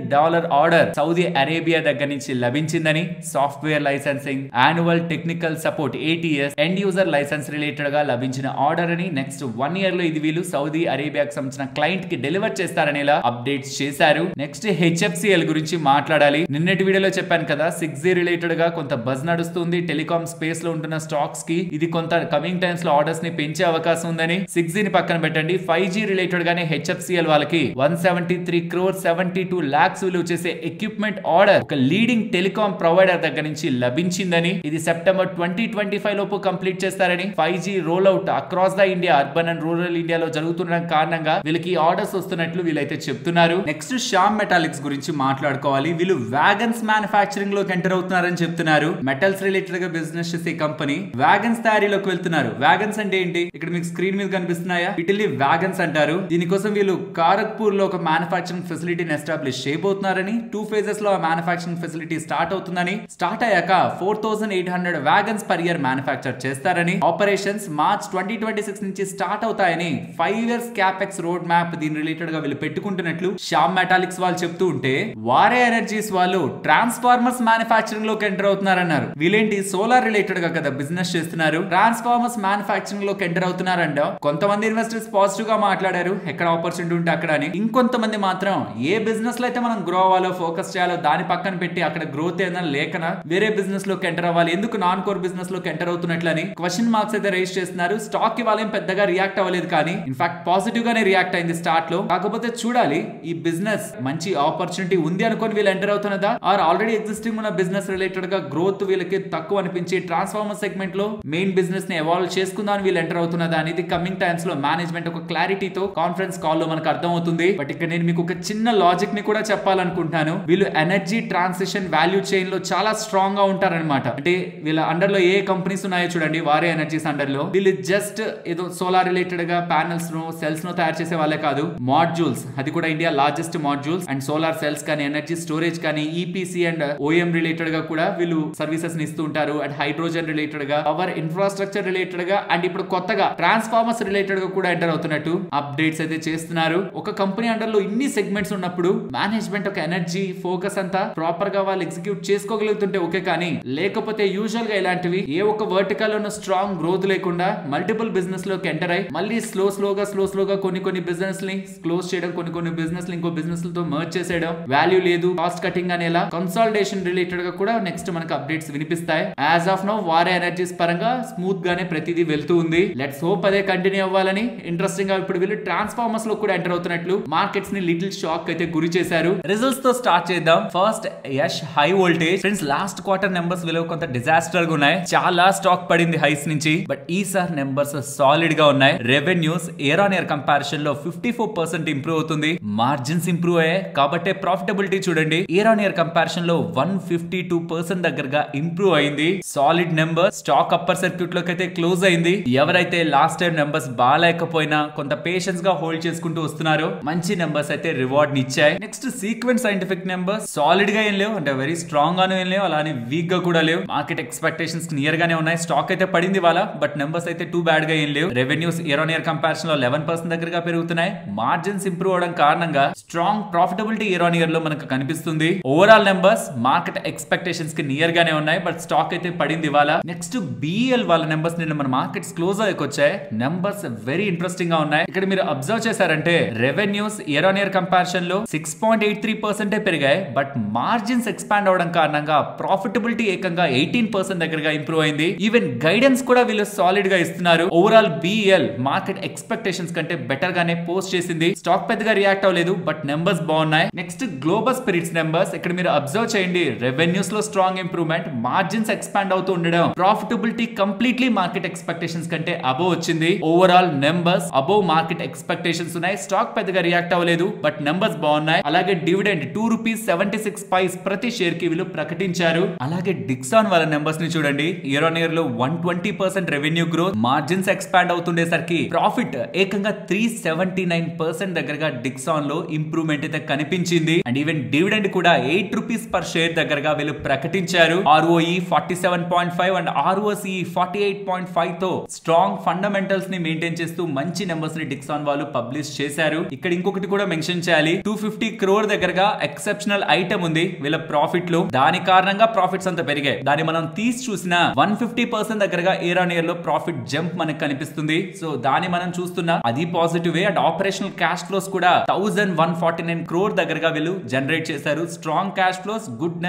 ఆర్డర్ సౌదీ అరేబియా దగ్గర నుంచి లభించిందని, software licensing, annual technical support ATS, end user license related గా లభించిన ఆర్డర్ అని, నెక్స్ట్ 1 year లో ఇది వీళ్ళు సౌదీ అరేబియాకి సంబంధించిన క్లయింట్ కి డెలివర్ చేస్తారనేలా అప్డేట్స్ చేశారు. నెక్స్ట్ HFCL గురించి మాట్లాడాలి. నిన్నటి వీడియోలో చెప్పాను కదా, 6G రిలేటెడ్ గా కొంత బజ్ నడుస్తుంది టెలికాం స్పేస్ లో ఉంటున్న స్టాక్స్ కి. ఇది కొంత కమింగ్ టైమ్స్ లో ఆర్డర్స్ ని పెంచే అవకాశం ఉందని. 6G ని పక్కన పెట్టండి, 5G రిలేటెడ్ గానే HFCL వాళ్ళకి 173 crore 72 lakhs విలువ చేసే ఎక్విప్మెంట్ ఆర్డర్ ఒక లీడింగ్ టెలికాం ప్రొవైడర్ దగ్గర నుంచి లభించిందని. ఇది సెప్టెంబర్ 2025 లోపు కంప్లీట్ చేస్తారని. 5G roll out across the India, urban and rural ఇండియాలో జరుగుతున్న కారణంగా వీళ్ళకి ఆర్డర్స్ వస్తున్నట్లు వీళ్ళైతే చెప్తున్నారు. నెక్స్ట్ శ్యామ్ మెటాలిక్స్ గురించి మాట్లాడుకోవాలి. వీళ్ళు వ్యాగన్స్ మ్యానుఫ్యాక్చరింగ్ లోకి ఎంటర్ అవుతున్నారని చెప్తున్నారు. మెటల్స్ రిలేటెడ్ గా బిజినెస్ చేసే కంపెనీ వ్యాగన్స్ తయారీలోకి వెళ్తున్నారు. వ్యాగన్స్ అంటే ఏంటి, ఇక్కడ మీకు స్క్రీన్ మీద కనిపిస్తున్నాయా, వీటిని వ్యాగన్స్ అంటారు. దీనికోసం వీళ్ళు కారక్పూర్ లో ఒక మ్యానుఫ్యాక్చరింగ్ ఫెసిలిటీని ఎస్టాబ్లిష్ చేయబోతున్నారని. 2 phases లో ఆ మ్యానుఫ్యాక్చరింగ్ ఫెసిలిటీ స్టార్ట్ అవుతుందని. స్టార్ట్ అయ్యాక 4800 వ్యాగన్స్ పర్ ఇయర్ మ్యానుఫ్యాక్చర్ చేస్తారని. ఆపరేషన్స్ మార్చ్ 2026 నుంచి స్టార్ట్ అవుతాయని. 5 years క్యాపెక్స్ రోడ్ మ్యాప్ దీని రిలేటెడ్ గా వీళ్ళు పెట్టుకుంటున్నట్లు శ్యామ్ మెటాలిక్స్ వాళ్ళు చెప్తూ ఉంటే, వారే ఎనర్జీస్ వాళ్ళు ట్రాన్స్ఫార్మర్స్ మ్యానుఫ్యాక్చరింగ్ లోకి ఎంటర్ అవుతున్నారన్నారు. వీళ్ళేంటి సోలార్ రిలేటెడ్ గా కదా బిజినెస్ చేస్తున్నారు, ట్రాన్స్ఫార్మర్స్ మ్యానుఫ్యాక్చరింగ్ లోకి ఎంటర్ అవుతున్నారంట. కొంతమంది ఇన్వెస్టర్స్ పాజిటివ్ గా మాట్లాడారు, ఎక్కడ ఆపర్చునిటీ ఉంటే అక్కడ అని. ఇంకొంతమంది మాత్రం ఏ బిజినెస్ లో అయితే మనం గ్రో అవ్వాలో ఫోకస్ చేయాలో దాని పక్కన పెట్టి అక్కడ గ్రోత్ ఏదైనా లేకనా వేరే బిజినెస్ లోకి ఎంటర్ అవ్వాలి, ఎందుకు నాన్ కోర్ బిజినెస్ లోకి ఎంటర్ అవుతున్నట్లని క్వశ్చన్ మార్క్స్ అయితే రేస్ చేస్తున్నారు. స్టాక్ ఇవాళ ఏం పెద్దగా రియాక్ట్ అవ్వలేదు, కానీ ఇన్ఫాక్ట్ పాజిటివ్ గానే రియాక్ట్ అయింది స్టార్ట్ లో. కాకపోతే కాకపోతే చూడాలి ఈ బిజినెస్ మంచి ఆపర్చునిటీ ఉంది అనుకొని వీళ్ళు ఎంటర్ అవుతున్నదా, ఆర్ ఆల్రెడీ ఎగ్జిస్టింగ్ ఉన్న బిజినెస్ రిలేటెడ్ గా గ్రోత్ వీళ్ళకి తక్కువ అనిపించి ట్రాన్స్ఫార్మర్ సెగ్మెంట్ లో మెయిన్ బిజినెస్ ని ఎవాల్వ్ చేసుకుందాం వీళ్ళు ఎంటర్ అవుతున్నదా అనేది కమింగ్ టైమ్స్ లో మేనేజ్మెంట్ ఒక క్లారిటీతో కాన్ఫరెన్స్ కాల్ లో మనకు అర్థం అవుతుంది. బట్ ఇక్కడ నేను మీకు ఒక చిన్న లాజిక్ ని కూడా చెప్పాలనుకుంటున్నాను. వీళ్ళు ఎనర్జీ ట్రాన్సిషన్ వాల్యూ చైన్ లో చాలా స్ట్రాంగ్ గా ఉంటారనమాట. అంటే వీళ్ళ అండర్ లో ఏ కంపెనీస్ ఉన్నాయో చూడండి, వారే ఎనర్జీస్ అండర్ లో వీళ్ళు జస్ట్ ఏదో సోలార్ రిలేటెడ్ గా ప్యానల్స్ ను సెల్స్ ను తయారు చేసే వాళ్ళే కాదు, మాడ్యూల్స్, అది కూడా India largest modules and solar cells కానీ ఎనర్జీ స్టోరేజ్ కానీ ఈపీసీ అండ్ ఓఎం రిలేటెడ్ గా కూడా వీళ్ళు సర్వీసెస్ ని ఇస్తూ ఉంటారు. అండ్ హైడ్రోజన్ రిలేటెడ్ గా, పవర్ ఇన్ఫ్రాస్ట్రక్చర్ రిలేటెడ్ గా, అండ్ ఇప్పుడు కొత్తగా ట్రాన్స్ఫార్మర్స్ రిలేటెడ్ గా కూడా ఎంటర్ అవుతున్నట్టు అప్డేట్స్ అయితే చేస్తున్నారు. ఒక కంపెనీ అండర్ లో ఇన్ని సెగ్మెంట్స్ ఉన్నప్పుడు మేనేజ్మెంట్ ఒక ఎనర్జీ ఫోకస్ అంతా ప్రాపర్ గా వాళ్ళు ఎగ్జిక్యూట్ చేసుకోగలుగుతుంటే ఓకే, కానీ లేకపోతే యూజువల్ గా ఇలాంటివి ఏ ఒక్క వర్టికల్ లో స్ట్రాంగ్ గ్రోత్ లేకుండా మల్టిపుల్ బిజినెస్ లోకి ఎంటర్ అయ్యి మళ్ళీ స్లోగా కొన్ని బిజినెస్ ని క్లోజ్ చేయడం, కొన్ని బిజినెస్ ఇంకో బిజినెస్ తో మర్జ్ చేసేయడం, వాల్యూ లేదు, కాస్ట్ కటింగ్ అనేలా కన్సాలిడేషన్ రిలేటెడ్ గా కూడా నెక్స్ట్ మనకు అప్డేట్స్ వినిపిస్తాయి. యాజ్ ఆఫ్ నౌ వారే ఎనర్జీస్ పరంగా స్మూత్ గానే ప్రతిదీ వెళ్తూ ఉంది. లెట్స్ హోప్ అదే కంటిన్యూ అవ్వాలని. ఇంట్రెస్టింగ్ గా ఇప్పుడు వీళ్ళు ట్రాన్స్ఫార్మర్స్ లో కూడా ఎంటర్ అవుతున్నట్లు మార్కెట్స్ ని లిటిల్ షాక్ అయితే గురి చేశారు. రిజల్ట్స్ తో స్టార్ట్ చేద్దాం. First Yash high voltage. Friends last quarter numbers విలువ కొంత డిజాస్టర్ గా ఉన్నాయి, చాలా స్టాక్ పడింది హైస్ నుంచి. బట్ ఈసారి నెంబర్స్ సాలిడ్ గా ఉన్నాయి. Revenues year on year comparison లో 54% ఇంప్రూవ్ అవుతుంది, మార్జిన్స్ ఇంప్రూవ్ అయ్యాయి. కాబట్టి ప్రాఫిటబిలిటీ చూడండి, ఇయర్ ఆన్ ఇయర్ కంపారిజన్ లో 152% దగ్గరగా ఇంప్రూవ్ అయింది. Solid number. Stock upper circuit లోకి అయితే క్లోజ్ అయింది. ఎవరైతే లాస్ట్ టైం నెంబర్స్ బాగాలేకపోయినా కొంత పేషెన్స్ గా హోల్డ్ చేసుకుంటూ వస్తున్నారో మంచి నెంబర్స్ అయితే రివార్డ్ ని ఇచ్చాయి. Next sequence scientific numbers solid గా ఏం లేవు, అంటే వెరీ స్ట్రాంగ్ గానే ఏం లేవు, అలానే వీక్ గా కూడా లేవు. మార్కెట్ ఎక్స్పెక్టేషన్స్ నియర్ గానే ఉన్నాయి. స్టాక్ అయితే పడింది వాళ్ళ, బట్ నెంబర్స్ అయితే టూ బ్యాడ్ గా ఏం లేవు. Revenues year on year comparison లో 11% దగ్గరగా పెరుగుతున్నాయి. మార్జిన్స్ ఇంప్రూవ్ అవడం కారణంగా strong profitability year on year లో మనకు కనిపిస్తుంది. ఓవరాల్ నెంబర్స్ మార్కెట్ ఎక్స్పెక్టేషన్స్ కి నియర్ గానే ఉన్నాయి, బట్ స్టాక్ అయితే పడింది వాళ్ళ. నెక్స్ట్ బిఎల్ వాళ్ళ నెంబర్స్ నిన్న మన మార్కెట్స్ క్లోజ్ అయ్యకొచ్చాయి. నెంబర్స్ వెరీ ఇంట్రెస్టింగ్ గా ఉన్నాయి. ఇక్కడ మీరు అబ్జర్వ్ చేశారంటే revenues year on year comparison లో 6.83% పెరిగాయి, బట్ మార్జిన్స్ ఎక్స్పాండ్ అవడం కారణంగా ప్రాఫిటబిలిటీ ఏకంగా 18% దగ్గరగా ఇంప్రూవ్ అయింది. ఈవెన్ గైడెన్స్ కూడా వీళ్ళు సాలిడ్ గా ఇస్తున్నారు. ఓవరాల్ బిఎల్ మార్కెట్ ఎక్స్పెక్టేషన్స్ కంటే బెటర్ గానే పోస్ట్ చేసింది. స్టాక్ పెద్దగా రియాక్ట్ అవ్వలేదు, బట్ నెంబర్స్ బాగున్నాయి. Next global spirits numbers. ఇక్కడ మీరు అబ్జర్వ్ చేయండి, రెవెన్యూస్ లో స్ట్రాంగ్ ఇంప్రూవ్మెంట్, మార్జిన్స్ ఎక్స్పాండ్ అవుతూ ఉండడం, ప్రాఫిటబిలిటీ కంప్లీట్లీ మార్కెట్ ఎక్స్పెక్టేషన్స్ కంటే అబోవ్ వచ్చింది. Overall numbers above market expectations ఉన్నాయి. స్టాక్ పెద్దగా రియాక్ట్ అవ్వలేదు, బట్ నెంబర్స్ బాగున్నాయి. అలాగే డివిడెండ్ ₹2.76 ప్రతి షేర్ కి వీళ్ళు ప్రకటించారు. అలాగే డిక్సాన్ వాళ్ళ నెంబర్స్ ని చూడండి, ఇయర్ ఆన్ ఇయర్ లో 120% రెవెన్యూ గ్రోత్, మార్జిన్స్ ఎక్స్పాండ్ అవుతుండేసరికి ప్రాఫిట్ ఏకంగా 379% దగ్గరగా డిక్సాన్ లో ఇంప్రూవ్మెంట్ అయితే కనిపించింది. అండ్ ఈవెన్ డివిడెండ్ కూడా ₹8 పర్ షేర్ దగ్గరగా వీళ్ళు ప్రకటించారు. ROE 47.5 అండ్ ROCE 48.5 తో స్ట్రాంగ్ ఫండమెంటల్స్ ని మెయింటైన్ చేస్తూ మంచి నెంబర్స్ ని డిక్సాన్ వాళ్ళు పబ్లిష్ చేశారు. ఇక్కడ ఇంకొకటి కూడా మెన్షన్ చేయాలి, 250 crore దగ్గరగా ఎక్సెప్షనల్ ఐటమ్ ఉంది వీళ్ళ ప్రాఫిట్ లో. దాని కారణంగా ప్రాఫిట్స్ అంతా పెరిగాయి. దాన్ని మనం తీసి చూసినా 150% దగ్గరగా ఇయర్ ఆన్ ఇయర్ లో ప్రాఫిట్ జంప్ మనకు కనిపిస్తుంది. సో దాన్ని మనం చూస్తున్నా అది positive. And operational cash flows కూడా 1149 crore దగ్గరగా వీళ్ళు జనరేట్ చేశారు. Strong cash flows, good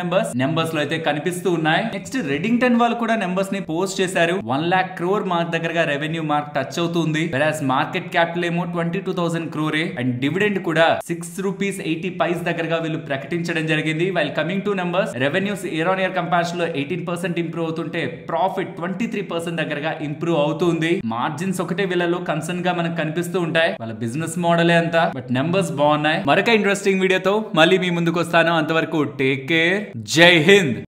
numbers లో అయితే కనిపిస్తూ ఉన్నాయి. నెక్స్ట్ రెడింగ్టన్ వాళ్ళు కూడా నెంబర్స్ ని పోస్ట్ చేశారు. 1 lakh crore మార్క్ దగ్గరగా రెవెన్యూ మార్క్ టచ్ అవుతుంది. వెరాస్ మార్కెట్ క్యాపిటల్ ఏమో 22,000 crore. అండ్ డివిడెండ్ కూడా ₹6.80 దగ్గరగా వీళ్ళు ప్రకటించడం జరిగింది. While coming to numbers, revenues year on year comparison లో 18% ఇంప్రూవ్ అవుతుంటే ప్రాఫిట్ 23% దగ్గరగా ఇంప్రూవ్ అవుతుంది. మార్జిన్స్ ఒకటే వీళ్ళలో కన్సర్న్ గా మనకు కనిపిస్తూ ఉంటాయి. వాళ్ళ బిజినెస్ మోడలే అంతా, బట్ నెంబర్స్ బాగున్నాయి. మరొక ఇంట్రెస్టింగ్ వీడియోతో మళ్ళీ మీ ముందుకు వస్తాను. అంతవరకు టేక్ కేర్. జై హింద్.